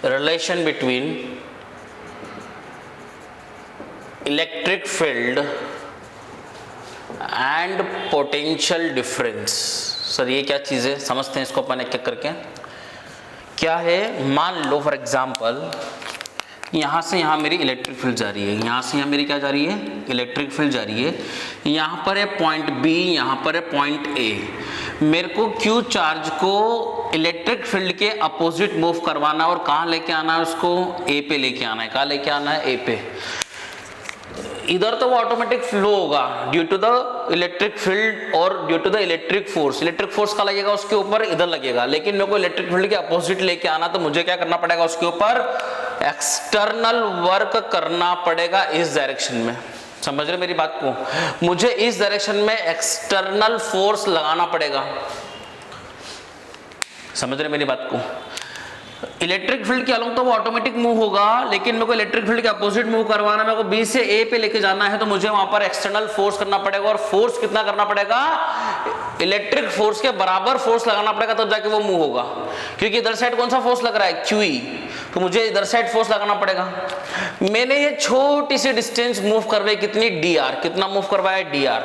relation between electric field and potential difference। Sir ये क्या चीज़ है, समझते हैं इसको अपन एक एक करके। क्या है, मान लो फॉर एग्जांपल यहाँ से यहाँ मेरी इलेक्ट्रिक फील्ड जा रही है, यहाँ से यहाँ मेरी क्या जा रही है, इलेक्ट्रिक फील्ड जा रही है। यहाँ पर है पॉइंट बी, यहाँ पर है पॉइंट ए। मेरे को क्यू चार्ज को इलेक्ट्रिक फील्ड के अपोजिट मूव करवाना और कहाँ लेके आना है, उसको ए पे लेके आना है। कहाँ लेके आना है, ए पे। इधर तो वो ऑटोमेटिक फ्लो होगा due to the electric field और due to the electric force. Electric force का लगेगा उसके ऊपर, इधर लगेगा। लेकिन मेरे को इलेक्ट्रिक फील्ड के अपोजिट लेके आना, तो मुझे क्या करना पड़ेगा, उसके ऊपर एक्सटर्नल वर्क करना पड़ेगा इस डायरेक्शन में। समझ रहे मेरी बात को? मुझे इस डायरेक्शन में एक्सटर्नल फोर्स लगाना पड़ेगा। समझ रहे मेरी बात को? इलेक्ट्रिक फील्ड के अलोंग तो वो ऑटोमेटिक मूव होगा, लेकिन मेरे को इलेक्ट्रिक फील्ड के अपोजिट मूव करवाना, मेरे को बी से ए पे लेके जाना है, तो मुझे वहां पर एक्सटर्नल फोर्स करना पड़ेगा। और फोर्स कितना करना पड़ेगा, इलेक्ट्रिक फोर्स के बराबर फोर्स लगाना पड़ेगा, तब जाके वो मूव होगा। क्योंकि इधर साइड कौन सा फोर्स लग रहा है, क्यूई, तो मुझे इधर साइड फोर्स लगाना पड़ेगा। मैंने ये छोटी सी डिस्टेंस मूव करवाई, कितनी, डी आर। कितना मूव करवाया, डी आर।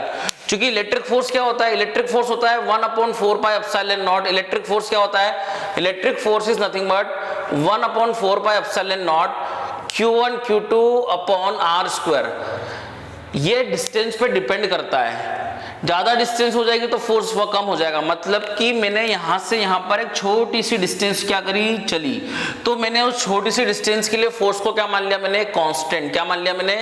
क्योंकि इलेक्ट्रिक फोर्स क्या होता है, इलेक्ट्रिक फोर्स होता है 1/4 pi epsilon naught. Electric force क्या होता है, electric force is nothing but 1/4 pi epsilon naught Q1 Q2 upon R square. ये डिस्टेंस पे डिपेंड करता है। ज्यादा डिस्टेंस हो जाएगी तो फोर्स वह कम हो जाएगा। मतलब कि मैंने यहां से यहां पर एक छोटी सी डिस्टेंस क्या करी, चली, तो मैंने उस छोटी सी डिस्टेंस के लिए फोर्स को क्या मान लिया मैंने, कांस्टेंट। क्या मान लिया मैंने,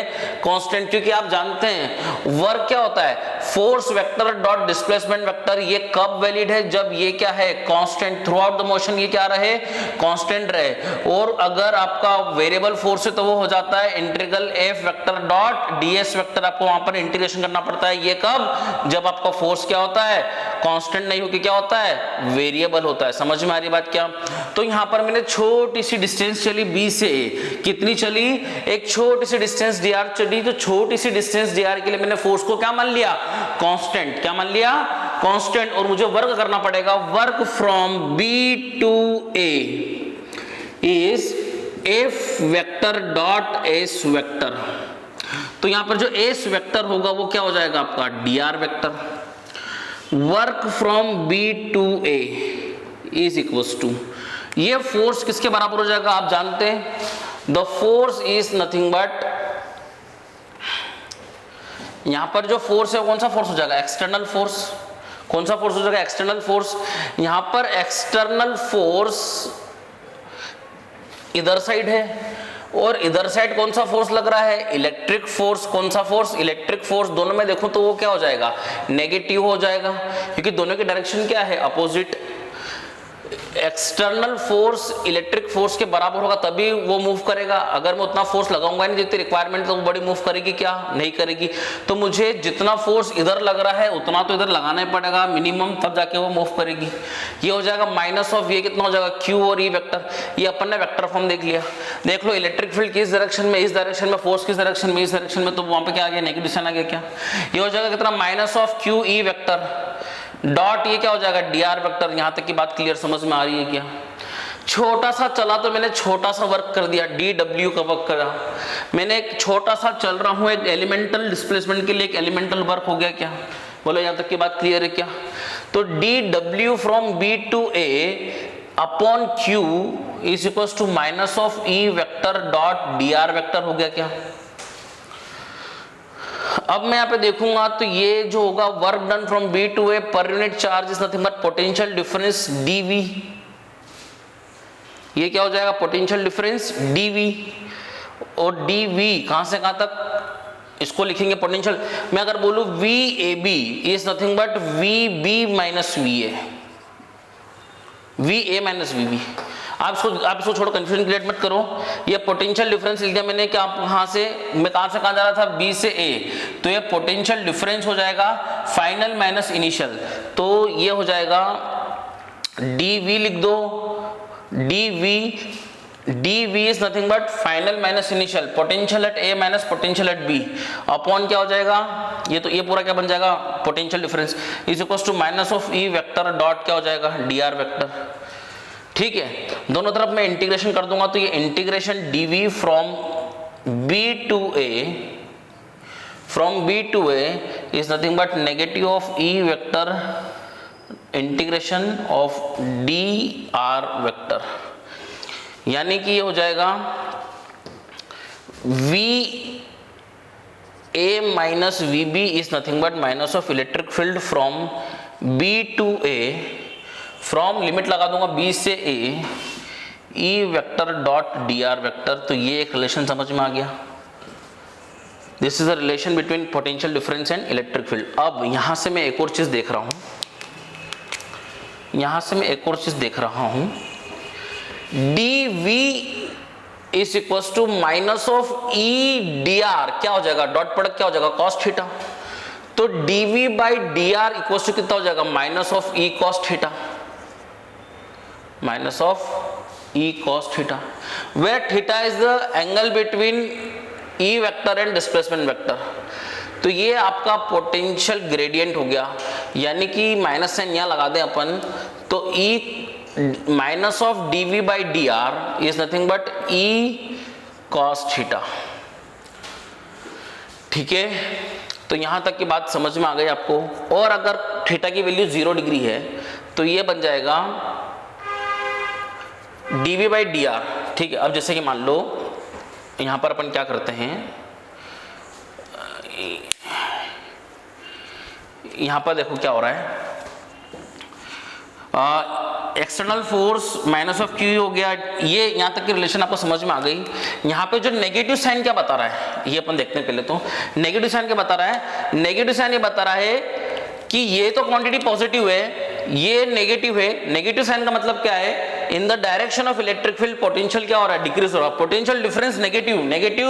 कांस्टेंट। क्योंकि आप जानते हैं वर्क क्या होता है, force vector dot displacement vector. ये कब वैलिड है, जब ये क्या है, constant. Through out the motion ये क्या रहे, कांस्टेंट रहे। और अगर आपका वेरिएबल फोर्स है तो वो हो जाता है integral F vector dot DS vector. आपको वहां पर इंटीग्रेशन करना पड़ता है। ये कब, जब आपका फोर्स क्या होता है, कांस्टेंट नहीं होकर क्या होता है, वेरिएबल होता है। समझ में आ रही बात क्या? तो यहां पर मैंने छोटी सी डिस्टेंस चली बी से ए। कितनी चली, एक छोटी सी डिस्टेंस डी आर चली। तो छोटी सी डिस्टेंस डी आर के लिए मैंने फोर्स को क्या मान लिया, कांस्टेंट। क्या मान लिया, कांस्टेंट। और मुझे वर्क करना पड़ेगा, work from B to A is F vector dot S vector. तो यहां पर जो एस वेक्टर होगा वो क्या हो जाएगा आपका, D R vector. Work from B to A is equals to, ये फोर्स किसके बराबर हो जाएगा आप जानते हैं, the force is nothing but, यहां पर जो फोर्स है कौन सा फोर्स हो जाएगा, एक्सटर्नल फोर्स। कौन सा फोर्स हो जाएगा, एक्सटर्नल फोर्स। यहां पर एक्सटर्नल फोर्स इधर साइड है और इधर साइड कौन सा फोर्स लग रहा है, इलेक्ट्रिक फोर्स। कौन सा फोर्स, इलेक्ट्रिक फोर्स। दोनों में देखो तो वो क्या हो जाएगा, नेगेटिव हो जाएगा, क्योंकि दोनों की डायरेक्शन क्या है, opposite. External force electric force के बराबर होगा तभी वो मूव करेगा। अगर मैं उतना फोर्स लगाऊंगा नहीं जितनी रिक्वायरमेंट, तो वो बड़ी मूव करेगी क्या, नहीं करेगी। तो मुझे जितना फोर्स इधर लग रहा है उतना तो इधर लगाना ही पड़ेगा मिनिमम, तब जाके वो मूव करेगी। ये हो जाएगा माइनस ऑफ, ये कितना हो जाएगा, क्यू और ई वेक्टर। ये अपन ने वेक्टर फॉर्म देख लिया। देख लो इलेक्ट्रिक फील्ड किस डायरेक्शन में, इस डायरेक्शन में, फोर्स किस डायरेक्शन में, इस डायरेक्शन में, तो वहां पे क्या आ गया, नेगेटिव साइन आ गया। क्या ये हो जाएगा कितना, minus of Q E vector dot ये क्या हो जाएगा, डी आर वेक्टर। यहां तक की बात क्लियर समझ में आ रही है क्या? छोटा सा चला तो मैंने छोटा सा वर्क कर दिया, डी डब्ल्यू का वर्क करा मैंने। एक छोटा सा चल रहा हूं, एक एलिमेंटल डिस्प्लेसमेंट के लिए एक एलिमेंटल वर्क हो गया। क्या बोलो, यहां तक की बात क्लियर है क्या? तो D W from B to A upon Q is equal to minus of E vector dot D R vector हो गया। क्या अब मैं यहाँ पे देखूंगा तो ये जो होगा work done from B to A per unit charge is nothing but potential difference D V. ये क्या हो जाएगा, पोटेंशियल डिफरेंस डीवी। और डीवी कहां से कहां तक, इसको लिखेंगे पोटेंशियल। मैं अगर बोलूं V A B is nothing but V B minus V A, V A minus V B. आप इसको छोड़ो, कंफ्यूजन क्रिएट मत करो। ये पोटेंशियल डिफरेंस लिख दिया मैंने कि आप कहां से, मैं कहां से कहां जा रहा था, बी से ए, तो ये पोटेंशियल डिफरेंस हो जाएगा फाइनल माइनस इनिशियल। तो ये हो जाएगा डी वी, लिख दो D V is nothing but final minus initial, potential at A minus potential at B, upon क्या हो जाएगा, ये तो ये पूरा क्या बन जाएगा, potential difference is equal to minus of E vector dot क्या हो जाएगा, डी आर वेक्टर। ठीक है, दोनों तरफ मैं इंटीग्रेशन कर दूंगा तो ये integration dv from b to a is nothing but negative of e vector integration of dr vector, यानी कि ये हो जाएगा v a minus V B is nothing but minus of electric field from b to a, from limit लगा दूंगा b से a, e vector dot dr vector. तो ये एक रिलेशन समझ में आ गया, this is a relation between potential difference and electric field. अब यहां से मैं एक और चीज देख रहा हूं, dv is equal to minus of E d r, क्या हो जाएगा, डॉट प्रोडक्ट क्या हो जाएगा, कॉस थीटा। तो dv by d r equal to कितना हो जाएगा, minus of E cos theta, minus of E cos theta, where theta is the angle between E vector and displacement vector. तो ये आपका पोटेंशियल ग्रेडियंट हो गया, यानी कि माइनस साइन यहां लगा दें अपन, तो e minus of dv by d r is nothing but e cos theta. ठीक है, तो यहां तक की बात समझ में आ गई आपको। और अगर थीटा की वैल्यू 0 डिग्री है तो ये बन जाएगा dv बाई डी आर। ठीक है, अब जैसे कि मान लो यहां पर अपन क्या करते हैं, यहां पर देखो क्या हो रहा है, external force minus of Q हो गया। ये यहां तक की रिलेशन आपको समझ में आ गई। यहां पे जो नेगेटिव साइन क्या बता रहा है, ये अपन देखते हैं पहले। तो नेगेटिव साइन क्या बता रहा है, नेगेटिव साइन ये बता रहा है कि ये तो क्वांटिटी पॉजिटिव है, ये नेगेटिव है। नेगेटिव साइन का मतलब क्या है, इन the direction of electric field potential क्या हो रहा है, डिक्रीज हो रहा है। पोटेंशियल डिफरेंस नेगेटिव, नेगेटिव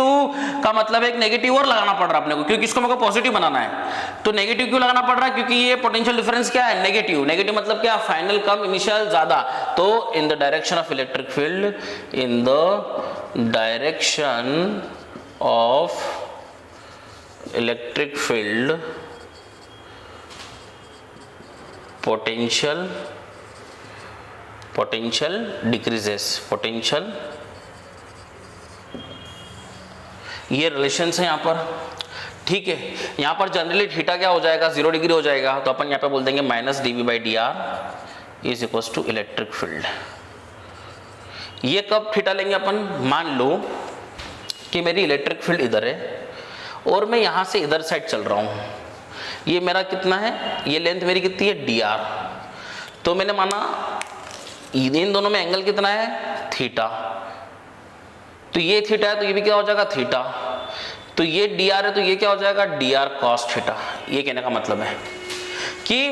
का मतलब एक नेगेटिव और लगाना पड़ रहा है अपने को, क्योंकि इसको मेरे को पॉजिटिव बनाना है। तो नेगेटिव क्यों लगाना पड़ रहा है, क्योंकि ये पोटेंशियल डिफरेंस क्या है, नेगेटिव। नेगेटिव मतलब क्या, फाइनल कम इनिशियल ज्यादा। तो इन the direction of electric field, in the direction of electric field potential decreases, potential, ये रिलेशंस है यहां पर। ठीक है, यहां पर जनरली थीटा क्या हो जाएगा, 0 डिग्री हो जाएगा। तो अपन यहां पे बोल देंगे minus dv by d r is equal to electric field. ये कब थीटा लेंगे अपन, मान लो कि मेरी इलेक्ट्रिक फील्ड इधर है और मैं यहां से इधर साइड चल रहा हूं। ये मेरा कितना है, ये लेंथ मेरी कितनी है, dr। तो मैंने माना इन दोनों में एंगल कितना है, थीटा। तो ये थीटा है तो ये भी क्या हो जाएगा, थीटा। तो ये dr है तो ये क्या हो जाएगा, dr cos थीटा। ये कहने का मतलब है कि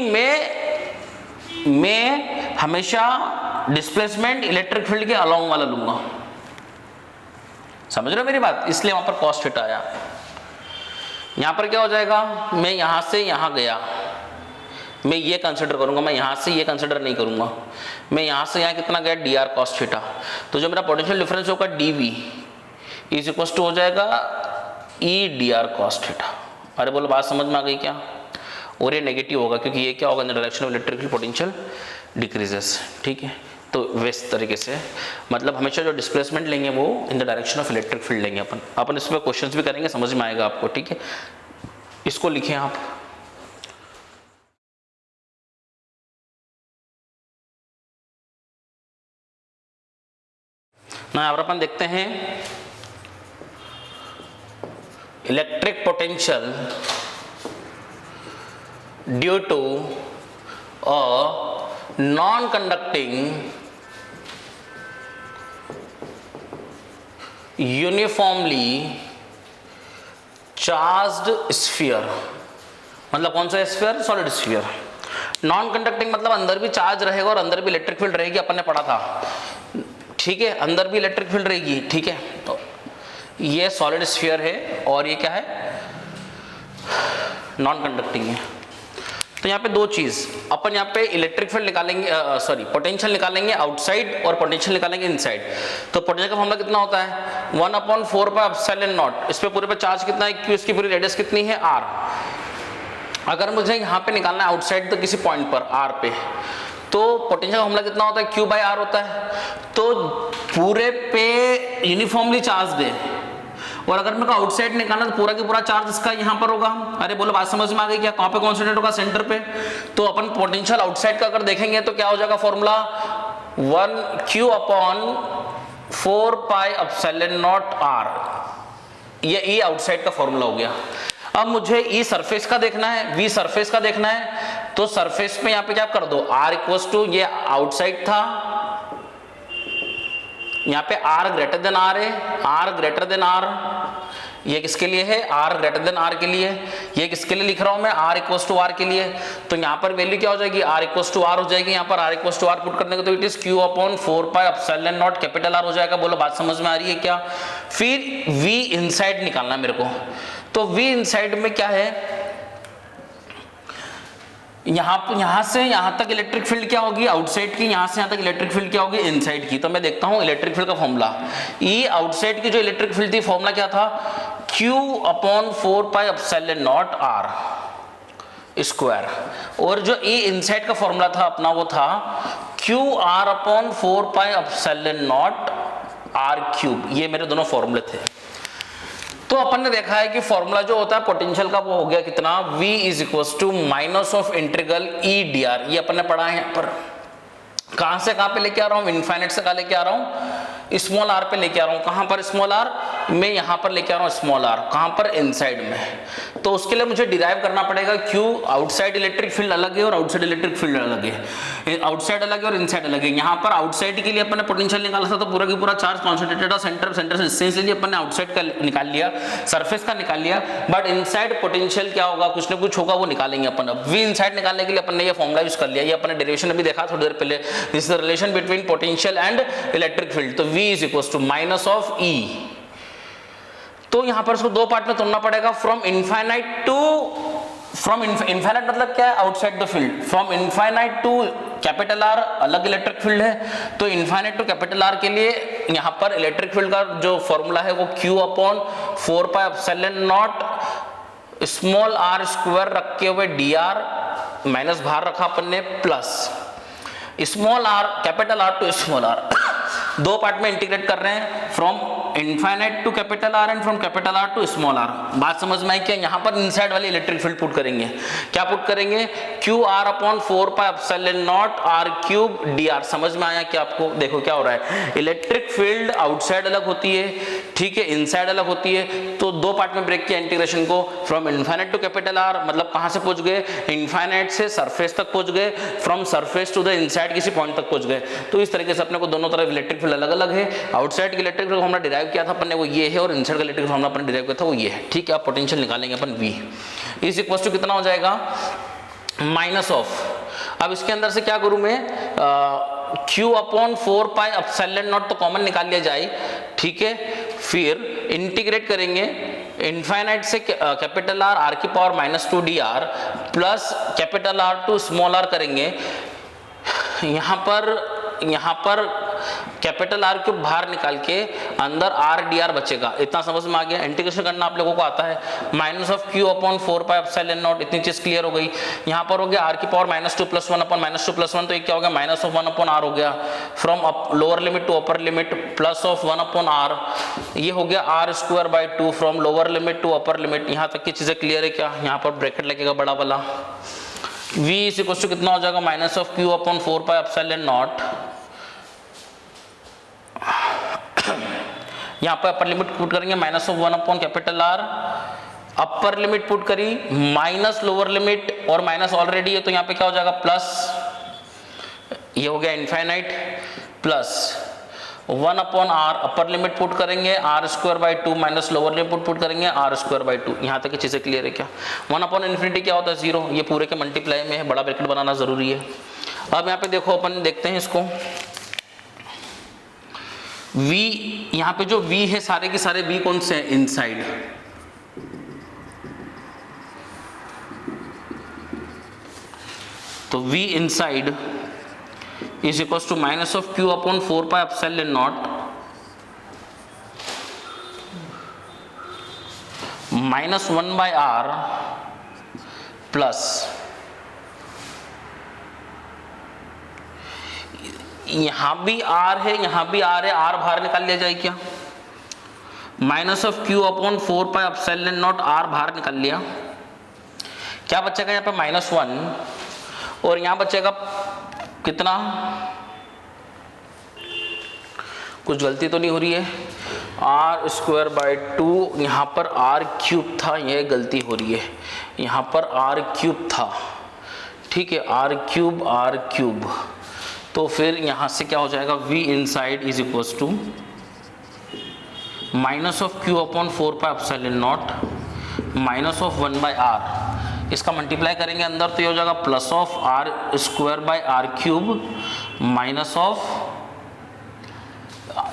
मैं हमेशा डिस्प्लेसमेंट इलेक्ट्रिक फील्ड के अलोंग वाला लूंगा। समझ रहे हो मेरी बात, इसलिए वहां पर cos थीटा आया। यहां पर क्या हो जाएगा, मैं यहां से यहां गया, मैं ये कंसिडर करूंगा, मैं यहां से ये कंसिडर नहीं करूंगा। मैं यहां से यहां कितना गया, dr cos थीटा। तो जो मेरा पोटेंशियल डिफरेंस होगा dv इज इक्वल टू हो जाएगा e dr cos थीटा। अरे बोलो बात समझ में आ गई क्या। और ये नेगेटिव होगा क्योंकि ये क्या होगा, इन the direction of electric field potential decreases. ठीक है, तो वैसे तरीके से मतलब हमेशा जो डिस्प्लेसमेंट लेंगे वो इन the direction of electric field लेंगे अपन इसमें क्वेश्चंस भी करेंगे, समझ में आएगा आपको। ठीक है, इसको लिखें आप। ना यहाँ पर अपन देखते हैं electric potential due to a non conducting uniformly charged sphere. मतलब कौन सा sphere, solid sphere. Non conducting मतलब अंदर भी चार्ज रहेगा और अंदर भी इलेक्ट्रिक फील्ड रहेगी, अपन ने पढ़ा था। ठीक है, अंदर भी इलेक्ट्रिक फील्ड रहेगी। ठीक है, तो ये सॉलिड स्फीयर है और ये क्या है, नॉन कंडक्टिंग है। तो यहाँ पे दो चीज, अपन यहाँ पे इलेक्ट्रिक फील्ड निकालेंगे, सॉरी पोटेंशियल निकालेंगे आउटसाइड और पोटेंशियल निकालेंगे इनसाइड। तो पोटेंशियल का फॉर्मूला कितना होता है, 1/4 पाई एप्सिलॉन नॉट। इस पे पूरे पे चार्ज कितना है, q, इसकी पूरी रेडियस कितनी है, r। अगर मुझे यहाँ पे निकालना है आउटसाइड तो किसी पॉइंट पर r पे, तो पोटेंशियल फॉर्मूला कितना होता है, Q बाय R होता है। तो पूरे पे यूनिफॉर्मली चार्ज है, और अगर मेरे को आउटसाइड निकालना तो पूरा की पूरा चार्ज इसका यहाँ पर होगा। अरे बोलो बात समझ में आ गई क्या, कहाँ पे कॉन्सेंट्रेट होगा, सेंटर पे। तो अपन पोटेंशियल आउटसाइड का अगर देखेंगे तो क्या हो जाएगा formula, 1Q upon 4 pi epsilon naught R, ये आउटसाइड का फॉर्मूला हो गया। अब मुझे ई सरफेस का देखना है, वी सरफेस का देखना है, तो सरफेस पे यहाँ पे क्या कर दो, R इक्वल्स टू, ये आउटसाइड था, यहाँ पे R ग्रेटर देन R है, R ग्रेटर देन R, ये किसके लिए है, R ग्रेटर देन R के लिए। ये किसके लिए लिख रहा हूं मैं, R इक्वल्स टू R के लिए। तो यहाँ पर वैल्यू क्या हो जाएगी, R इक्वल्स टू R हो जाएगी। यहाँ पर R equals to R put करने को तो it is Q upon 4 pi epsilon naught capital R हो जाएगा। बोलो बात समझ में आ रही है क्या। फिर V इनसाइड निकालना मेरे को, तो V इनसाइड में क्या है, यहां से यहां तक इलेक्ट्रिक फील्ड क्या होगी, आउटसाइड की, यहां से यहां तक इलेक्ट्रिक फील्ड क्या होगी, इनसाइड की। तो मैं देखता हूं इलेक्ट्रिक फील्ड का फॉर्मूला, ई आउटसाइड की जो इलेक्ट्रिक फील्ड थी, फॉर्मूला क्या था, Q upon 4 pi epsilon naught R square, और जो ई इनसाइड का फॉर्मूला था अपना वो था Q R upon 4 pi epsilon naught R cube. ये मेरे दोनों फॉर्मूले थे। तो अपन ने देखा है कि फॉर्मूला जो होता है पोटेंशियल का वो हो गया कितना, V is equal to minus of integral E dr। ये अपन ने पढ़ा है यहाँ पर। कहां से कहां पे लेके आ रहा हूं, इनफाइनाइट से कहां लेके आ रहा हूं, स्मॉल r पे लेके आ रहा हूं। कहां पर स्मॉल r, मैं यहां पर लेके आ रहा हूं स्मॉल r, कहां पर, इनसाइड में। तो उसके लिए मुझे डिराइव करना पड़ेगा Q, आउटसाइड इलेक्ट्रिक फील्ड अलग है और आउटसाइड इलेक्ट्रिक फील्ड अलग है, आउटसाइड अलग है और इनसाइड अलग है। यहाँ पर आउटसाइड के लिए अपन ने पोटेंशियल निकाला था, तो पूरा की पूरा चार्ज कॉन्सेंट्रेटेड और सेंटर से डिस्टेंस ले लिया अपन ने, आउटसाइड का निकाल लिया, सरफेस का निकाल लिया। बट इनसाइड पोटेंशियल क्या होगा, कुछ ना कुछ होगा, वो निकालेंगे अपन। अब V इनसाइड निकालने के लिए अपन ने ये फॉर्मूला यूज कर लिया, ये अपन ने डेरिवेशन अभी देखा थोड़ी देर पहले, this is the relation between potential and electric field. तो V is equal to minus of E। तो यहां पर इसको दो पार्ट में तोड़ना पड़ेगा, from infinite to, from infinite मतलब क्या है, outside the field, from infinite to capital R अलग इलेक्ट्रिक फील्ड है। तो इनफाइनाइट टू कैपिटल R के लिए यहां पर इलेक्ट्रिक फील्ड का जो फॉर्मूला है वो Q upon 4 pi epsilon naught small r square रखे हुए dr, माइनस बाहर रखा अपन ने, plus small r capital R to small r, दो पार्ट में इंटीग्रेट कर रहे हैं, from infinite to capital R and from capital R to small r। बात समझ में आई क्या। यहाँ पर इनसाइड वाली इलेक्ट्रिक फील्ड पुट करेंगे, क्या पुट करेंगे, Q R upon 4 pi epsilon naught R cube dr। समझ में आया क्या आपको। देखो क्या हो रहा है, इलेक्ट्रिक फील्ड आउटसाइड अलग होती है, ठीक है, इनसाइड अलग होती है। तो दो पार्ट में ब्रेक किया इंटीग्रेशन को, from infinite to capital R मतलब कहां से पहुंच गए, इनफाइनाइट से सरफेस तक पहुंच गए, from surface to the inside किसी पॉइंट तक पहुंच गए। तो इस तरीके से अपने को दोनों तरफ इलेक्ट्रिक फील्ड अलग अलग है। आउटसाइड की इलेक्ट्रिक फील्ड हमने डिराइव किया था अपन ने, वो ये है, और इनसाइड का इलेक्ट्रिक फील्ड हमने डिराइव किया था वो ये है, ठीक है। अब पोटेंशियल निकालेंगे अपन V इज इक्वल टू कितना हो जाएगा, माइनस ऑफ, अब इसके अंदर से क्या करूं मैं, Q upon 4 pi epsilon naught तो कॉमन निकाल लिया जाए, ठीक है। फिर इंटीग्रेट करेंगे इनफाइनाइट से कैपिटल R की power -2 dr plus capital R to small r करेंगे। यहाँ पर कैपिटल R को बाहर निकाल के अंदर R dr बचेगा। इतना समझ में आ गया। इंटीग्रेशन करना आप लोगों को आता है, minus of Q upon 4 pi epsilon not, इतनी चीज क्लियर हो गई। यहाँ पर हो गया R की पावर -2 + 1 अपॉन -2 + 1, तो ये क्या हो गया, माइनस ऑफ 1 अपॉन R हो गया, from lower limit to upper limit, plus of 1 upon R, ये हो गया R square by 2 from lower limit to upper limit. यहाँ तक की चीजें क्लियर है क्या। यहाँ पर ब्रैकेट लगेगा बड़ा वाला, V इज इक्वल टू कितना हो जाएगा, minus of Q upon 4 pi epsilon not, यहाँ पर अपर लिमिट पुट करेंगे minus of 1 upon capital R, upper limit put करी माइनस लोअर लिमिट, और माइनस ऑलरेडी है तो यहाँ पे क्या हो जाएगा, प्लस, ये हो गया infinite, plus 1 upon R, upper limit put करेंगे R square by 2 minus lower limit put करेंगे R स्क्वायर बाई 2। यहाँ तक की चीजें क्लियर है क्या। 1 अपॉन इन्फिनिटी क्या होता है, 0, ये पूरे के मल्टीप्लाई में है, बड़ा ब्रैकेट बनाना जरूरी है। अब यहाँ पे देखो अपन देखते हैं इसको, V, यहाँ पे जो V है सारे के सारे V कौन से हैं, इनसाइड। तो V inside is equal to minus of Q upon 4 pi epsilon naught -1 by R plus यहाँ भी r है, यहाँ भी r है, r बाहर निकाल लिया जाए क्या? Minus of q upon 4 pi epsilon naught r बाहर निकाल लिया, क्या बचेगा यहाँ पे -1, और यहाँ बचेगा कितना, कुछ गलती तो नहीं हो रही है, r स्क्वायर बाई 2, यहाँ पर r क्यूब था, ये गलती हो रही है, यहाँ पर r क्यूब था, ठीक है, r क्यूब, तो फिर यहाँ से क्या हो जाएगा, v inside is equals to minus of q upon 4 pi epsilon naught minus of 1 by r, इसका मल्टीप्लाई करेंगे अंदर तो ये हो जाएगा plus of r square by r cube minus of,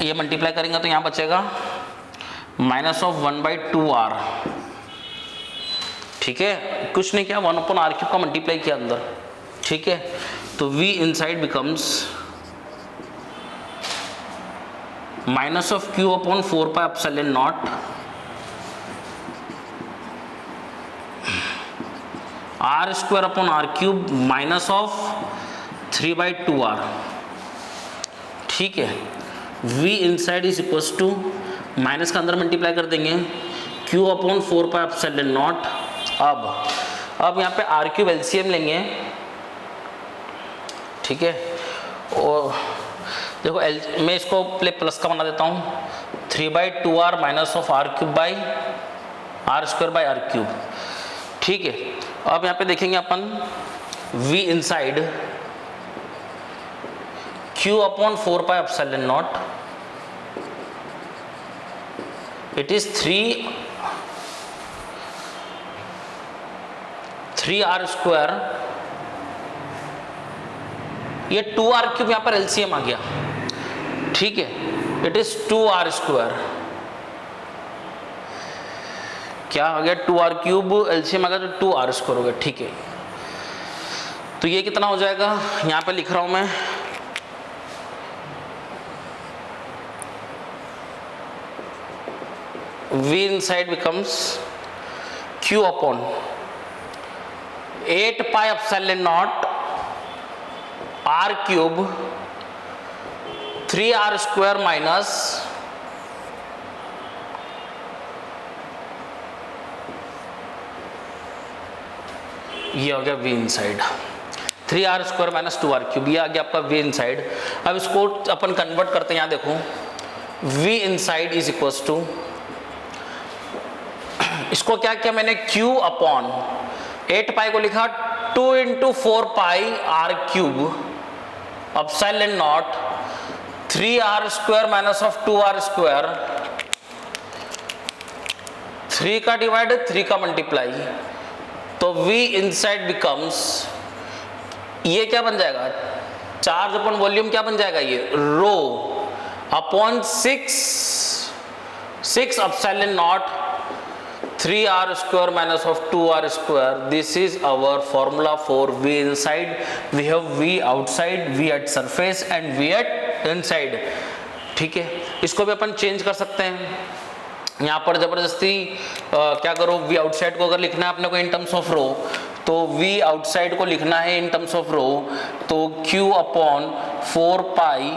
ये मल्टीप्लाई करेंगे तो यहाँ बचेगा माइनस ऑफ 1 बाई 2r, ठीक है, कुछ नहीं किया, 1 अपॉन r क्यूब का मल्टीप्लाई किया अंदर, ठीक है, तो v inside becomes minus of q upon 4 pi epsilon naught r square upon r cube minus of 3 by 2r, ठीक है, v inside is equals to, minus का अंदर मल्टीप्लाई कर देंगे q upon 4 pi epsilon naught, अब यहाँ पे r cube LCM लेंगे, ठीक है, और देखो मैं इसको प्लस का बना देता हूँ, 3 by 2r minus of r cube by r square by r cube, ठीक है, अब यहाँ पे देखेंगे अपन v inside q upon 4 pi epsilon not, it is 3r square, ये 2r क्यूब यहाँ पर एलसीएम आ गया, ठीक है, इट इज 2r स्क्वायर, क्या आ गया, 2r क्यूब एलसीएम आ गया तो 2r स्क्वायर हो गया, ठीक है, तो ये कितना हो जाएगा, यहाँ पे लिख रहा हूं मैं, v inside becomes q upon 8 pi epsilon naught r cube 3r square minus ये हो गया v inside 3r square minus 2r cube, ये आ गया आपका v इनसाइड। अब इसको अपन कन्वर्ट करते हैं, यहाँ देखो v inside is equals to, इसको क्या किया मैंने, q अपॉन 8 पाई को लिखा 2 into 4 pi r cube epsilon not 3r square minus of 2r square, 3 का डिवाइड 3 का मल्टीप्लाई, तो v इनसाइड बिकम्स, ये क्या बन जाएगा, चार्ज अपॉन वॉल्यूम क्या बन जाएगा, ये rho upon 6 epsilon not 3r square minus of 2r square. This is our formula for v inside. We have v outside, v at surface and v at inside. ठीक है, इसको भी अपन change कर सकते हैं। यहाँ पर जबरदस्ती क्या करो, v outside को अगर लिखना है अपने को in terms of रो, तो v outside को लिखना है in terms of रो, तो q upon 4 pi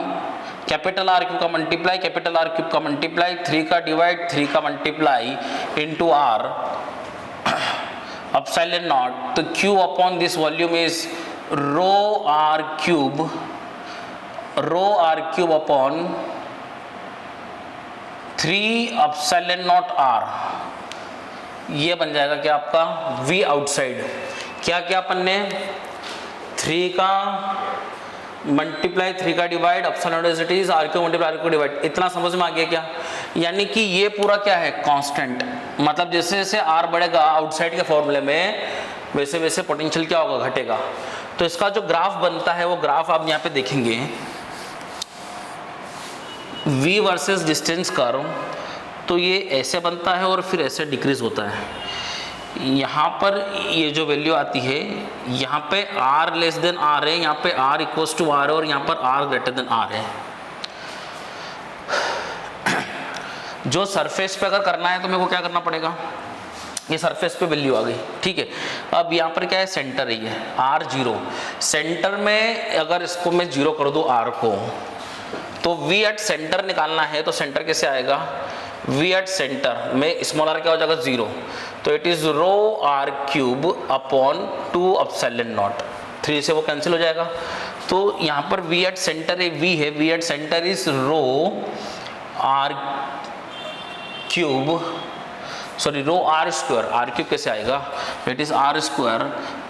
capital R cube का मल्टीप्लाई, कैपिटल आर क्यूब का मल्टीप्लाई, 3 का डिवाइड 3 का multiply into r epsilon naught, तो q upon this volume is rho r cube upon 3 epsilon naught r, ये बन जाएगा क्या आपका v आउटसाइड। क्या क्या अपन ने 3 का मल्टीप्लाई 3 का divide epsilon densities r cube multiply r cube divide, इतना समझ में आ गया क्या, यानी कि ये पूरा क्या है कांस्टेंट, मतलब जैसे जैसे आर बढ़ेगा आउटसाइड के फॉर्मूले में वैसे वैसे पोटेंशियल क्या होगा, घटेगा। तो इसका जो ग्राफ बनता है वो ग्राफ आप यहाँ पे देखेंगे, v वर्सेस डिस्टेंस कर्व, तो ये ऐसे बनता है और फिर ऐसे डिक्रीज होता है। यहाँ पर ये जो वैल्यू आती है, यहाँ पे r लेस देन r है, यहाँ पे r इक्वल्स टू r है, और यहाँ पर r ग्रेटर देन r है। जो सरफेस पे अगर करना है तो मेरे को क्या करना पड़ेगा, ये सरफेस पे वैल्यू आ गई, ठीक है। अब यहाँ पर क्या है, सेंटर ही है r0। सेंटर में अगर इसको मैं 0 कर दूँ r को, तो v एट सेंटर निकालना है, तो सेंटर कैसे आएगा, v एट सेंटर में स्मॉल r क्या हो जाएगा 0, तो it is rho r cube upon 2 epsilon naught, 3 से वो कैंसिल हो जाएगा। तो यहाँ पर v एट सेंटर v है, v at center is rho r cube, sorry rho r square, r cube कैसे आएगा, it is r square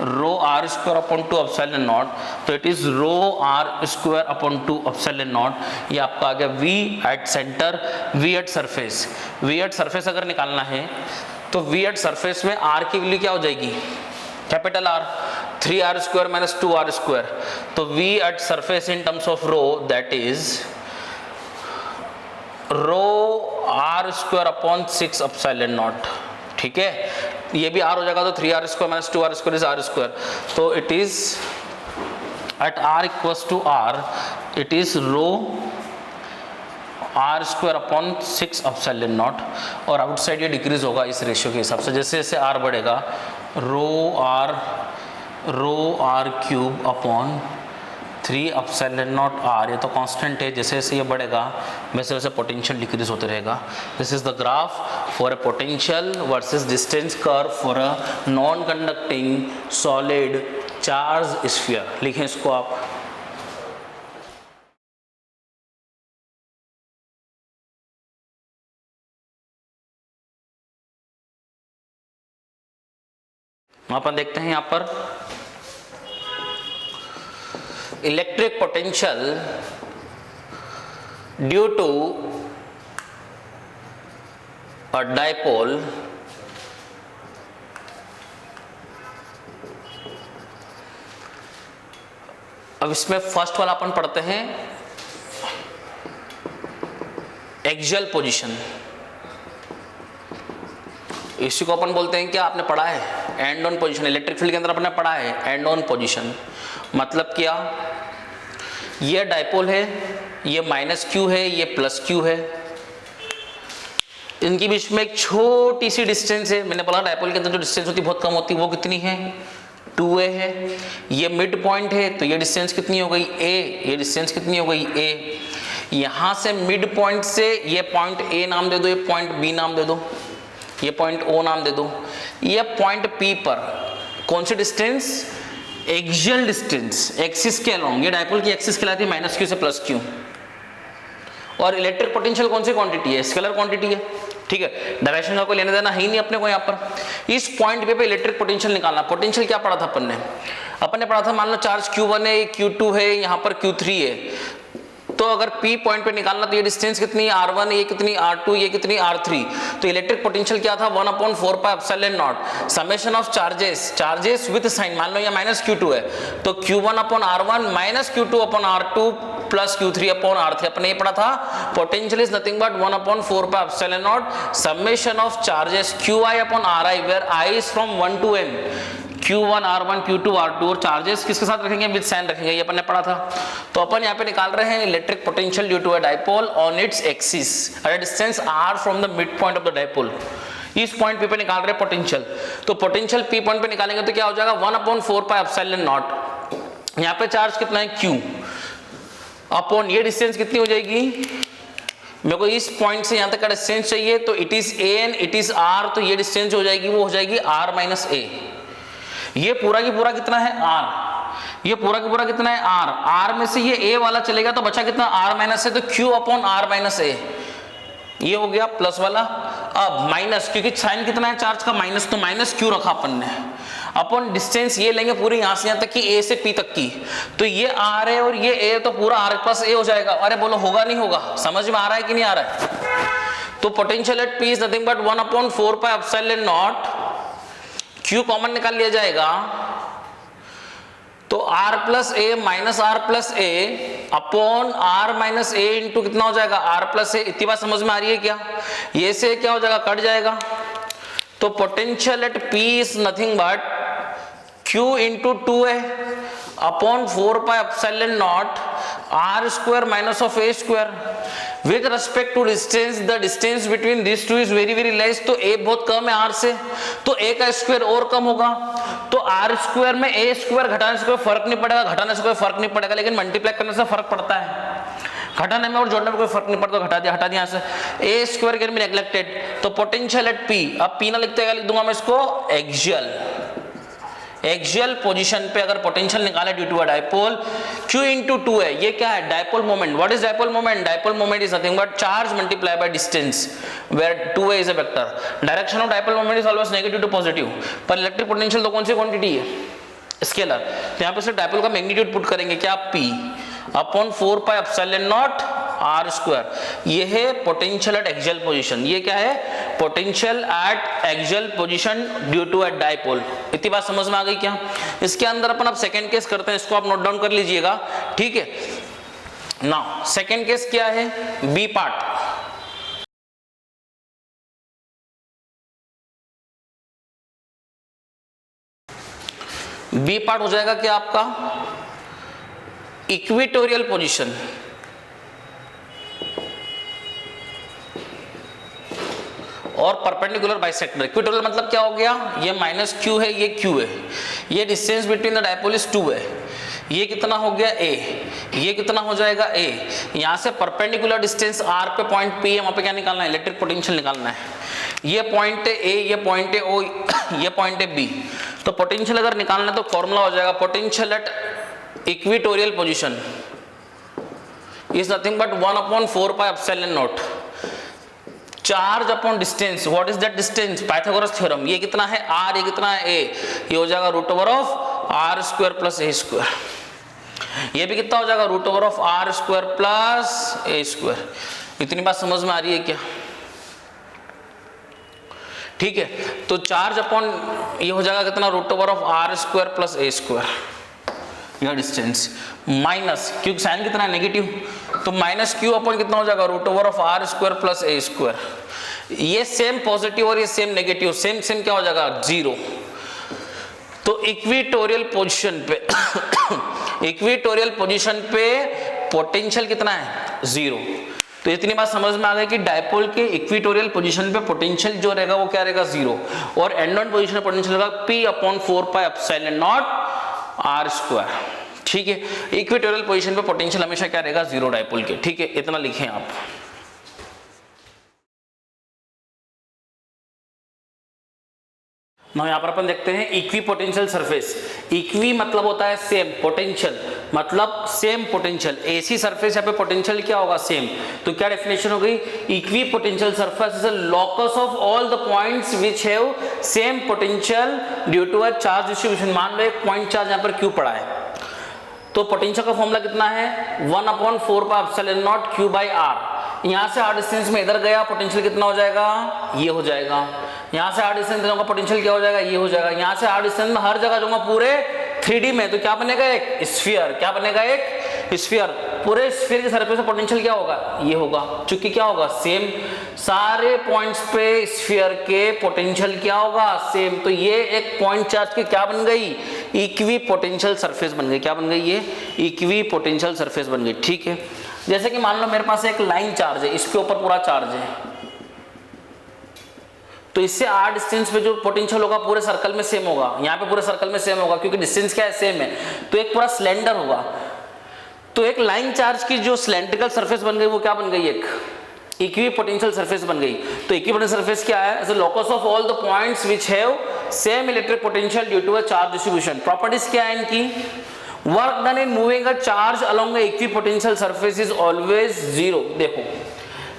rho r square upon 2 epsilon naught, तो it is rho r square upon 2 epsilon naught. ये आपका आ गया v at center, v at surface. v at surface अगर निकालना है तो v एट सरफेस में r की वैल्यू क्या हो जाएगी, capital R, 3r square minus 2r square, तो v at surface in terms of rho that is rho r square upon 6 epsilon naught, ठीक है। ये भी r हो जाएगा, तो 3r square minus 2r square is r square, तो it is at r equals to r, it is rho r square upon 6 epsilon naught, और outside ये डिक्रीज होगा इस रेशियो के हिसाब से, जैसे जैसे r बढ़ेगा rho r cube upon 3 epsilon naught r, ये तो कांस्टेंट है, जैसे जैसे ये बढ़ेगा वैसे वैसे पोटेंशियल डिक्रीज होते रहेगा। This is the graph for a potential versus distance curve for a non conducting solid charge sphere. लिखें इसको आप, अपन देखते हैं यहाँ पर electric potential due to a dipole अब इसमें फर्स्ट वाला अपन पढ़ते हैं एक्सियल पोजीशन। इसी को अपन बोलते हैं क्या, आपने पढ़ा है and on position, electric field के अंदर आपने पढ़ा है एंड ऑन पोजीशन। मतलब क्या, ये डाइपोल है, ये माइनस क्यू है, ये प्लस क्यू है, इनके बीच में एक छोटी सी डिस्टेंस है। मैंने बोला डाइपोल के अंदर जो डिस्टेंस होती है बहुत कम होती है, वो कितनी है, 2a है। ये मिड पॉइंट है, तो ये डिस्टेंस कितनी हो गई a, ये डिस्टेंस कितनी हो गई a। यहां से मिड पॉइंट से ये पॉइंट a नाम दे दो, ये पॉइंट b नाम दे दो, ये पॉइंट o नाम दे दो। ये पॉइंट p पर कौन सी डिस्टेंस, एक्सियल डिस्टेंस, एक्सिस के अलोंग, ये डाइपोल की एक्सिस कहलाती है माइनस क्यू से प्लस क्यू। और इलेक्ट्रिक पोटेंशियल कौन सी क्वांटिटी है, स्केलर क्वांटिटी है, ठीक है। डायरेक्शन का कोई लेना देना है ही नहीं अपने को। यहाँ पर इस पॉइंट पे इलेक्ट्रिक पोटेंशियल निकालना। पोटेंशियल क्या पढ़ा था अपन ने पढ़ा था, मान लो चार्ज Q1 है, Q2 है, यहाँ पर Q3 है, तो अगर P पॉइंट पे निकालना तो ये डिस्टेंस कितनी है R1, ये कितनी R2, ये कितनी R3। तो इलेक्ट्रिक पोटेंशियल क्या था, 1/4 pi epsilon naught summation of charges with sign. मान लो ये माइनस Q2 है, तो Q1 upon R1 minus Q2 upon R2 plus Q3 upon R3। अपने ये पढ़ा था potential is nothing but 1/4 pi epsilon naught summation of charges QI upon RI, where I is from 1 to n, Q1 R1 Q2 R2, और charges किसके साथ रखेंगे, with sign रखेंगे, ये अपन ने पढ़ा था। तो अपन यहाँ पे निकाल रहे हैं electric potential due to a dipole on its axis at a distance r from the mid point of the dipole. इस पॉइंट पे निकाल रहे हैं पोटेंशियल, तो पोटेंशियल P पॉइंट पे निकालेंगे तो क्या हो जाएगा, 1/4 पाई एप्सिलॉन नॉट। यहाँ पे चार्ज कितना है Q अपॉन ये डिस्टेंस कितनी हो जाएगी, मेरे को इस पॉइंट से यहाँ तक का डिस्टेंस चाहिए, तो it is an, it is r, तो ये डिस्टेंस हो जाएगी, वो हो जाएगी r माइनस a। ये पूरा की पूरा कितना है r, ये पूरा की पूरा कितना है r में से ये a वाला चलेगा तो बचा कितना r माइनस है, तो q upon r minus a, ये हो गया प्लस वाला। अब माइनस, क्योंकि साइन कितना है चार्ज का माइनस, तो माइनस q रखा अपन ने, अपन डिस्टेंस ये लेंगे पूरी यहां से यहां तक की a से p तक की, तो ये r है और ये a, तो पूरा r प्लस a हो जाएगा। अरे बोलो होगा नहीं होगा, समझ में आ रहा है कि नहीं आ रहा है। तो potential at p is nothing but 1/4 pi epsilon not, Q common निकाल लिया जाएगा, तो r plus a minus r plus a upon r minus a into कितना हो जाएगा, r प्लस a। इतनी बात समझ में आ रही है क्या, ये से क्या हो जाएगा, कट जाएगा। तो potential at p is nothing but Q into 2a upon 4 pi epsilon naught r square minus of a square. With respect to distance the distance between this two is very very less, तो a बहुत कम है r से, तो a का square और कम होगा, तो r square में a स्क्वायर घटाने से कोई फर्क नहीं पड़ेगा, घटाने से कोई फर्क नहीं पड़ेगा, लेकिन मल्टीप्लाई करने से फर्क पड़ता है, घटाने में और जोड़ने में कोई फर्क नहीं पड़ता, हटा दिया यहाँ से, a square can be neglected, तो पोटेंशियल एट p, अब p ना लिखते हैं, लिख दूंगा मैं इसको एक्सियल पोजीशन पे अगर पोटेंशियल निकाले due to a dipole, q into 2 है, ये क्या है dipole moment, what is dipole moment, dipole moment is nothing but charge multiply by distance where 2a is a vector, direction of dipole moment is always negative to positive, पर electric potential तो कौन सी quantity है, scalar, तो यहाँ पे सिर्फ dipole का magnitude put करेंगे, क्या p upon 4 pi epsilon naught r square, ये है पोटेंशियल एट एक्सियल पोजीशन, ये क्या है potential at axial position due to a dipole, इतनी बात समझ में आ गई क्या। इसके अंदर अपन अब सेकंड केस करते हैं, इसको आप नोट डाउन कर लीजिएगा, ठीक है। नाउ सेकंड केस क्या है, बी पार्ट, बी पार्ट हो जाएगा क्या आपका इक्वेटोरियल पोजीशन, और परपेंडिकुलर बाइसेक्टर, इक्वेटोरियल मतलब क्या हो गया, ये माइनस क्यू है, ये क्यू है, ये distance between the dipole is 2 है, ये कितना हो गया a, ये कितना हो जाएगा a, यहाँ से परपेंडिकुलर डिस्टेंस r पे पॉइंट p है, वहां पे क्या निकालना है इलेक्ट्रिक पोटेंशियल निकालना है, ये पॉइंट है a, ये पॉइंट है o, ये पॉइंट है b, तो पोटेंशियल अगर निकालना है तो फॉर्मूला हो जाएगा potential at equatorial position is nothing but 1/4 pi epsilon not charge upon distance, what is that distance, Pythagoras theorem, ये कितना है r, ये कितना है a, ये हो जाएगा root over of r square plus a square, ये भी कितना हो जाएगा root over of r square plus a square, इतनी बात समझ में आ रही है क्या, ठीक है। तो चार्ज अपॉन ये हो जाएगा कितना root over of r square plus a square, यह डिस्टेंस माइनस क्योंकि साइन कितना है नेगेटिव, तो माइनस क्यू अपॉन कितना हो जाएगा root over of r square plus a square, ये सेम पॉजिटिव और ये सेम नेगेटिव, सेम सेम क्या हो जाएगा 0, तो इक्वेटोरियल पोजीशन पे इक्वेटोरियल पोजीशन पे पोटेंशियल कितना है 0, तो इतनी बात समझ में आ गई कि डायपोल के इक्वेटोरियल पोजीशन पे पोटेंशियल जो रहेगा वो क्या रहेगा 0, और एंड ऑन पोजीशन पे पोटेंशियल रहेगा p upon 4 pi epsilon naught r square, ठीक है। इक्वेटोरियल पोजीशन पे पोटेंशियल हमेशा क्या रहेगा 0 डायपोल के, ठीक है, इतना लिखें आप। ना यहाँ पर अपन देखते हैं इक्वी पोटेंशियल सरफेस, इक्वी मतलब होता है सेम, पोटेंशियल मतलब सेम पोटेंशियल, ऐसी सरफेस यहाँ पे पोटेंशियल क्या होगा सेम, तो क्या डेफिनेशन हो गई, equipotential surface is a locus of all the points which have same potential due to a charge distribution, मान लो एक पॉइंट चार्ज यहाँ पर क्यू पड़ा है, तो पोटेंशियल का फॉर्मूला कितना है 1/4 pi epsilon not q by r, यहाँ से r डिस्टेंस में इधर गया पोटेंशियल कितना हो जाएगा ये हो जाएगा, यहाँ से r डिस्टेंस जाऊंगा पोटेंशियल क्या हो जाएगा ये हो जाएगा, यहाँ से r डिस्टेंस में हर जगह जाऊंगा पूरे 3D में, तो क्या बनेगा एक स्फीयर, क्या बनेगा एक स्फीयर, पूरे स्फीयर के सरफेस पे पोटेंशियल क्या होगा ये होगा, चूंकि क्या होगा सेम, सारे पॉइंट्स पे स्फीयर के पोटेंशियल क्या होगा सेम, तो ये एक पॉइंट चार्ज की क्या बन गई इक्वी पोटेंशियल सरफेस बन गई, क्या बन गई ये इक्वी पोटेंशियल सरफेस बन गई, ठीक है। जैसे कि मान लो मेरे पास एक लाइन चार्ज है, इसके ऊपर पूरा चार्ज है, तो इससे r डिस्टेंस पे जो पोटेंशियल होगा पूरे सर्कल में सेम होगा, यहाँ पे पूरे सर्कल में सेम होगा क्योंकि डिस्टेंस क्या है सेम है, तो एक पूरा सिलेंडर होगा, तो एक लाइन चार्ज की जो सिलेंड्रिकल सरफेस बन गई वो क्या बन गई एक इक्वी पोटेंशियल सरफेस बन गई, तो इक्वी पोटेंशियल सरफेस क्या है, as a locus of all the points which have same electric potential due to a charge distribution, properties क्या है इनकी, work done in moving a charge along a equipotential surface is always 0, देखो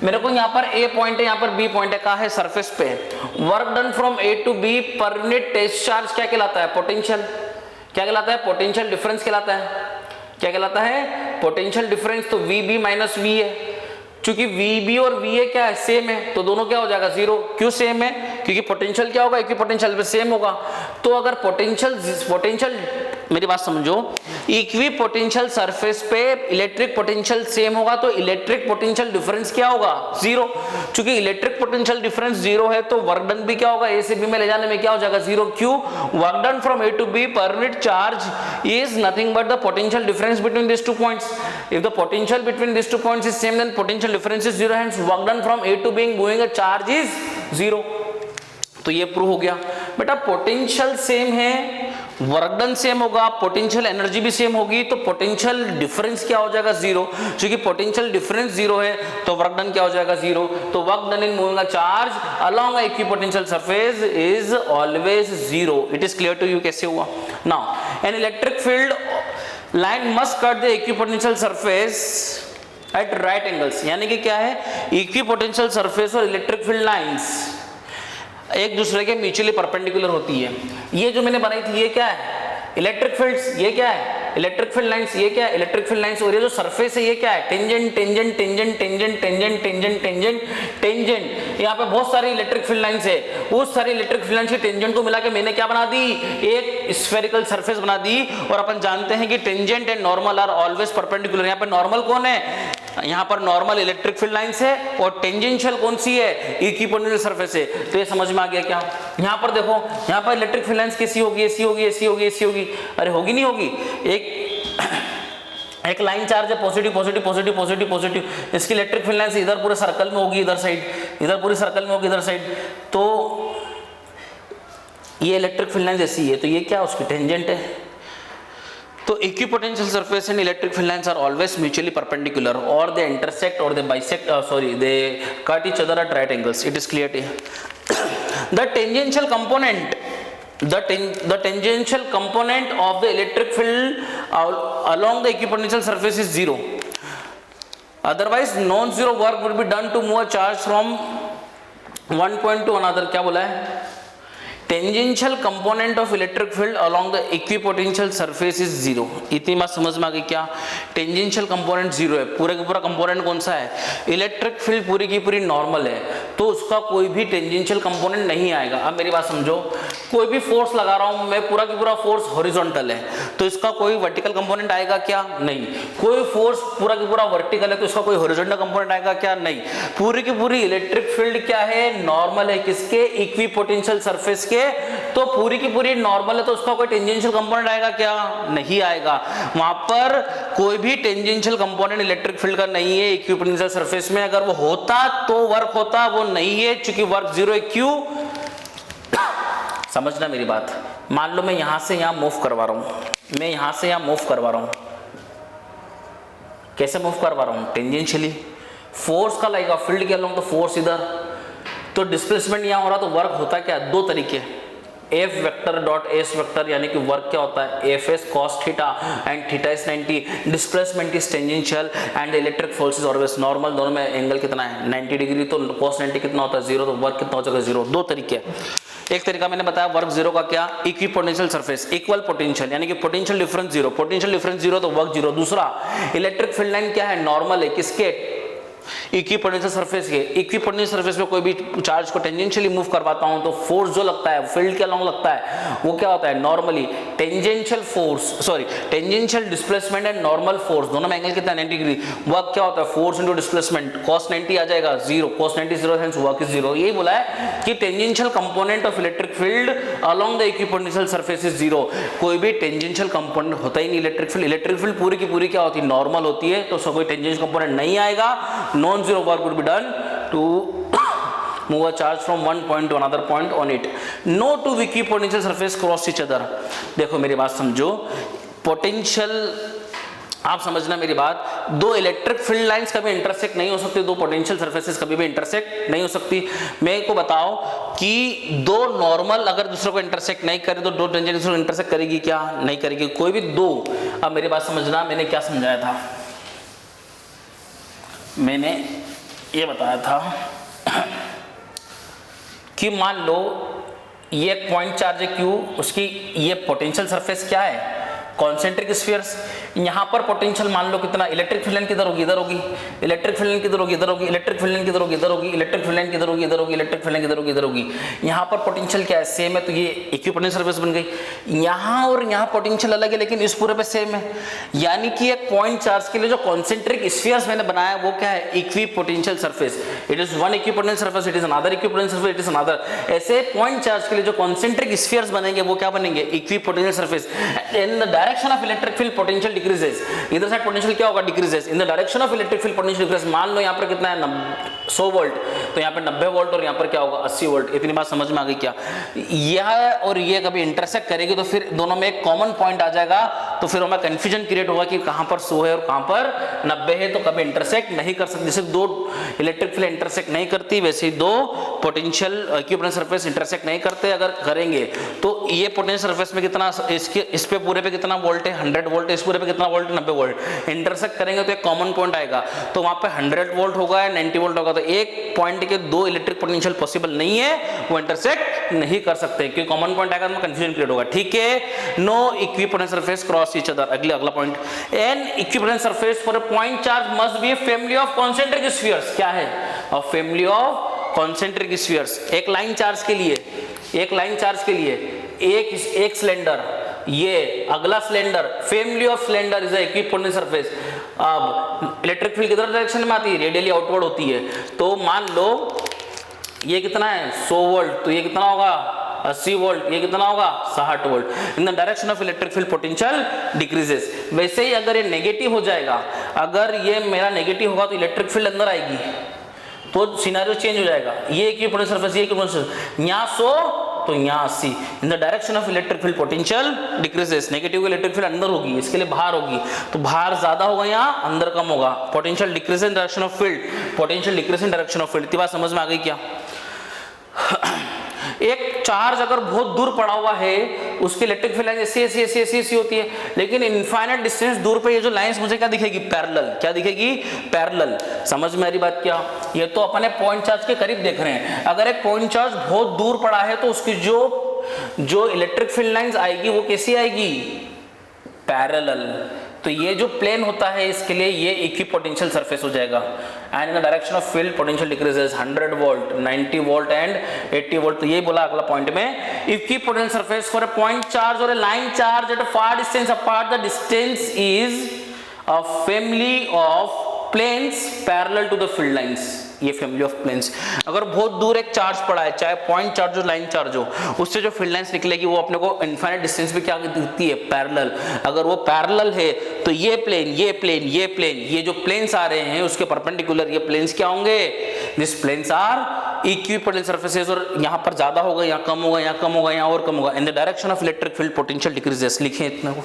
मेरे को यहाँ पर A point है, यहाँ पर B पॉइंट है, कहा है सरफेस पे, work done from A to B per unit test charge क्या कहलाता है पोटेंशियल, क्या कहलाता है पोटेंशियल डिफरेंस कहलाता है, क्या कहलाता है पोटेंशियल डिफरेंस, तो VB माइनस V है, चूंकि VB और VA क्या है सेम है, तो दोनों क्या हो जाएगा 0, क्यों सेम है क्योंकि पोटेंशियल क्या होगा इक्वी पोटेंशियल पे सेम होगा, तो अगर पोटेंशियल मेरी बात समझो, इक्वी पोटेंशियल सरफेस पे इलेक्ट्रिक पोटेंशियल सेम होगा तो इलेक्ट्रिक पोटेंशियल डिफरेंस क्या होगा? जीरो। क्योंकि इलेक्ट्रिक पोटेंशियल डिफरेंस जीरो है तो वर्क डन भी क्या होगा? ए से बी में ले जाने में क्या हो जाएगा? जीरो। क्यों? Work done from A to B per unit charge is nothing but the potential difference between this two points. If the potential between this two points is same then potential difference is zero, hence work done from A to B moving a charge is zero. तो ये prove हो गया। बेटा potential same है, work done same होगा, potential energy भी same होगी, तो पोटेंशियल डिफरेंस क्या हो जाएगा? जीरो। क्योंकि पोटेंशियल डिफरेंस जीरो है तो वर्क डन क्या हो जाएगा? जीरो। तो work done in moving a charge along a equipotential surface is always zero. It is clear to you? कैसे हुआ? Now an electric field line must cut the equipotential surface at right angles. यानी कि क्या है? Equipotential surface और electric field lines एक दूसरे के म्यूचुअली परपेंडिकुलर होती है। ये जो मैंने बनाई थी ये क्या है? Electric fields. ये क्या है? Electric field lines. ये क्या है? Electric field lines. और ये जो सरफेस है ये क्या है? Tangent tangent tangent tangent tangent tangent tangent tangent. यहाँ पे बहुत सारी इलेक्ट्रिक फील्ड लाइंस है। उस सारी इलेक्ट्रिक फील्ड लाइंस के टेंजेंट को मिला के मैंने क्या बना दी? एक स्फेरिकल सरफेस बना दी। और अपन जानते हैं कि tangent and normal are always perpendicular. यहाँ पे नॉर्मल कौन है? यहाँ पर नॉर्मल इलेक्ट्रिक फील्ड लाइंस है और टेंजेंशियल कौन सी है? इक्विपोटेंशियल सरफेस है। तो ये समझ में आ गया क्या? यहाँ पर देखो, यहाँ पर इलेक्ट्रिक फील्ड लाइंस कैसी होगी? ऐसी होगी, ऐसी होगी, ऐसी होगी। अरे होगी नहीं होगी? एक लाइन चार्ज है, positive positive positive positive positive. इसकी इलेक्ट्रिक फील्ड लाइंस इधर पूरे सर्कल में होगी, इधर साइड, इधर पूरी सर्कल में होगी, इधर साइड। तो ये इलेक्ट्रिक फील्ड लाइंस ऐसी है तो ये क्या? उसकी टेंजेंट है। तो equipotential surface and electric field lines are always mutually perpendicular और दे इंटरसेक्ट और they bisect, they cut each other at right angles. It is clear? The tangential component the tangential component of the electric field along the equipotential surface is zero. Otherwise non-zero work would be done to move a charge from one point to another. क्या बोला है? Tangential component of electric field along the equipotential surface is zero. इतनी बात समझ में आ गई क्या? Tangential component zero है। पूरे का पूरा कंपोनेंट कौन सा है? इलेक्ट्रिक फील्ड पूरी की पूरी नॉर्मल है तो उसका कोई भी टेंजेंशियल कंपोनेंट नहीं आएगा। अब मेरी बात समझो, कोई भी फोर्स लगा रहा हूं मैं, पूरा की पूरा फोर्स हॉरिजॉन्टल है तो इसका कोई वर्टिकल कंपोनेंट आएगा क्या? नहीं। कोई फोर्स पूरा की पूरा वर्टिकल है तो इसका कोई हॉरिजॉन्टल कंपोनेंट आएगा क्या? नहीं। पूरी की पूरी इलेक्ट्रिक फील्ड क्या है? नॉर्मल है। किसके? इक्विपोटेंशियल सरफेस के। तो पूरी की पूरी नॉर्मल है तो उसका कोई टेंजेंशियल कंपोनेंट आएगा क्या? नहीं आएगा। वहां पर कोई भी टेंजेंशियल कंपोनेंट इलेक्ट्रिक फील्ड का नहीं है इक्विपोटेंशियल सरफेस में। अगर वो होता तो वर्क होता, वो नहीं है क्योंकि वर्क जीरो है। क्यों? समझना मेरी बात। मान लो मैं यहां से यहां मूव करवा रहा हूं, मैं यहां से यहां मूव करवा रहा हूं। कैसे मूव करवा रहा हूं? टेंजेंशियली। फोर्स का लगेगा फील्ड के अलोंग तो फोर्स इधर, तो डिस्प्लेसमेंट यहां हो रहा तो वर्क होता क्या? दो तरीके, F vector dot S vector, यानी कि वर्क क्या होता है? F S cos theta and theta is 90, displacement is tangential and electric force is always normal. दोनों में एंगल कितना है? 90 डिग्री। तो कॉस 90 कितना होता है? जीरो। तो वर्क कितना हो जाएगा? जीरो। दो तरीके। एक तरीका मैंने बताया वर्क जीरो का क्या? इक्विपोटेंशियल सरफेस इक्वल पोटेंशियल, यानी कि potential difference zero, potential difference zero तो वर्क जीरो। दूसरा इलेक्ट्रिक फील्ड लाइन क्या है? नॉर्मल है। किसके? इक्विपोटेंशियल सरफेस के। इक्विपोटेंशियल सरफेस में कोई भी चार्ज को टेंजेंशियली मूव करवाता हूं तो फोर्स जो लगता है फील्ड के अलोंग लगता है वो क्या होता है? Normally tangential force, sorry tangential displacement and normal force, दोनों में एंगल कितना है? 90 डिग्री। वर्क क्या होता है? फोर्स इनटू डिस्प्लेसमेंट, cos 90 आ जाएगा zero, cos 90 zero, hence work is zero. यही बोला है कि tangential component of electric field along the equipotential surface is zero. कोई भी टेंजेंशियल कंपोनेंट होता ही नहीं इलेक्ट्रिक फील्ड। इलेक्ट्रिक फील्ड पूरी की पूरी क्या होती है? नॉर्मल होती है तो उसका कोई टेंजेंशियल कंपोनेंट नहीं आएगा। Non zero work would be done to move a charge from one point to another point on it. No two equipotential surface cross each other. देखो मेरी बात समझो, पोटेंशियल आप समझना मेरी बात, दो इलेक्ट्रिक फील्ड लाइंस कभी इंटरसेक्ट नहीं हो सकती, दो पोटेंशियल सरफेसेस कभी भी इंटरसेक्ट नहीं हो सकती। मेरे को बताओ कि दो नॉर्मल अगर दूसरे को इंटरसेक्ट नहीं करे तो दो टेंजेंशियल इंटरसेक्ट करेगी क्या? नहीं करेगी। कोई भी दो। अब मेरी बात समझना, मैंने क्या समझाया था? मैंने ये बताया था कि मान लो ये एक पॉइंट चार्ज है Q, उसकी ये पोटेंशियल सरफेस क्या है? कॉन्सेंट्रिक स्फीयर्स, यहाँ पर पोटेंशियल मान लो कितना, इलेक्ट्रिक फील्ड लाइन किधर होगी, इधर होगी, इलेक्ट्रिक फील्ड लाइन किधर होगी, इधर होगी, इलेक्ट्रिक फील्ड लाइन किधर होगी, इधर होगी, इलेक्ट्रिक फील्ड लाइन किधर होगी, इधर होगी, इलेक्ट्रिक फील्ड लाइन किधर होगी, इधर होगी। यहाँ पर पोटेंशियल क्या है, सेम है, तो ये इक्विपोटेंशियल सरफेस बन गई। यहाँ और यहाँ पोटेंशियल अलग है लेकिन इस पूरे पे सेम है, यानी कि एक पॉइंट चार्ज के लिए जो कॉन्सेंट्रिक स्फीयर्स मैंने बनाया वो क्या है, equipotential surface. It is one equipotential surface, it is another equipotential surface, it is another. ऐसे पॉइंट चार्ज के लिए जो कॉन्सेंट्रिक स्फीयर्स बनेंगे वो क्या बनेंगे, equipotential surface. In the direction of electric field potential decreases, इधर साइड पोटेंशियल क्या होगा, decreases. In the direction of electric field potential decreases, मान लो यहाँ पर कितना है 100 वोल्ट, तो यहाँ पे 90 वोल्ट और यहाँ पर क्या होगा 80 वोल्ट। इतनी बात समझ में आ गई क्या? यह और ये कभी इंटरसेक्ट करेगी तो फिर दोनों में एक कॉमन पॉइंट आ जाएगा, तो फिर हमें कंफ्यूजन क्रिएट होगा कि कहां पर 100 है और कहां पर 90 है, तो कभी इंटरसेक्ट नहीं कर सकते। जैसे दो इलेक्ट्रिक फील्ड इंटरसेक्ट नहीं करती वैसे ही दो पोटेंशियल इक्विपोटेंशियल सरफेस इंटरसेक्ट नहीं करते। अगर करेंगे तो ये पोटेंशियल सरफेस में कितना, इसके इस पे पूरे पे कितना वोल्ट है 100 वोल्ट, इस पूरे पे कितना वोल्ट 90 वोल्ट। इंटरसेक्ट करेंगे तो एक कॉमन पॉइंट आएगा, तो वहां पे 100 वोल्ट होगा या 90 वोल्ट होगा, तो एक पॉइंट के दो इलेक्ट्रिक पोटेंशियल पॉसिबल नहीं है, वो इंटरसेक्ट नहीं कर सकते क्योंकि कॉमन पॉइंट आएगा तो कंफ्यूजन क्रिएट होगा। ठीक है, no equipotential surface cross each other. अगला point, an equipotential surface for a point charge must be a family of concentric spheres. क्या है, a family of concentric spheres. एक लाइन चार्ज के लिए, एक लाइन चार्ज के लिए एक सिलेंडर, ये अगला cylinder, family of cylinder is equipotential surface. अब इलेक्ट्रिक फील्ड किधर डायरेक्शन में आती है, रेडियली आउटवर्ड होती है, तो मान लो ये कितना है 100 वोल्ट, तो ये कितना होगा 80 वोल्ट, ये कितना होगा 60 volt. In the direction of electric field potential decreases. वैसे ही अगर ये नेगेटिव हो जाएगा, अगर ये मेरा नेगेटिव होगा तो इलेक्ट्रिक फील्ड अंदर आएगी, तो सिनेरियो चेंज हो जाएगा। ये इक्विपोटेंशियल सरफेस, ये इक्विपोटेंशियल, यहाँ 100 तो यहाँ 80। इन the direction of electric field potential decreases. Negative electric field अंदर होगी, इसके लिए बाहर होगी, तो बाहर ज्यादा होगा, यहाँ अंदर कम होगा। Potential decrease in direction of field, potential decrease in direction of field. इतनी बात समझ में आ गई क्या? एक चार्ज अगर बहुत दूर पड़ा हुआ है, उसकी इलेक्ट्रिक फील्ड लाइन ऐसी होती है, लेकिन इनफाइनाइट डिस्टेंस दूर पे ये जो लाइंस मुझे क्या दिखेगी, पैरेलल। क्या दिखेगी, पैरेलल। समझ में आ रही बात क्या? ये तो अपने पॉइंट चार्ज के करीब देख रहे हैं। अगर एक पॉइंट चार्ज बहुत दूर पड़ा है तो उसकी जो इलेक्ट्रिक फील्ड लाइंस आएगी वो कैसी आएगी, पैरेलल। तो ये जो प्लेन होता है इसके लिए ये इक्विपोटेंशियल सरफेस हो जाएगा। And in the direction of field potential decreases 100 volt, 90 volt and 80 volt. तो ये बोला अगला पॉइंट में, equipotential surface for a point charge और a line charge at a far distance apart, the distance is a family of planes parallel to the field lines. ये family of planes. अगर बहुत दूर एक चार्ज पड़ा है, चाहे पॉइंट चार्ज हो लाइन चार्ज हो, उससे जो फील्ड लाइंस निकलेगी वो अपने को इनफाइनाइट डिस्टेंस पे क्या दिखती है, पैरेलल। अगर वो पैरेलल है तो ये प्लेन, ये प्लेन, ये प्लेन, ये जो प्लेन्स आ रहे हैं उसके परपेंडिकुलर ये प्लेन्स क्या होंगे, this planes are equipotential surfaces. और यहाँ पर ज्यादा होगा, यहाँ कम होगा, यहाँ कम होगा, यहाँ और कम होगा। इन the direction of electric field potential decreases. लिखें इतना को।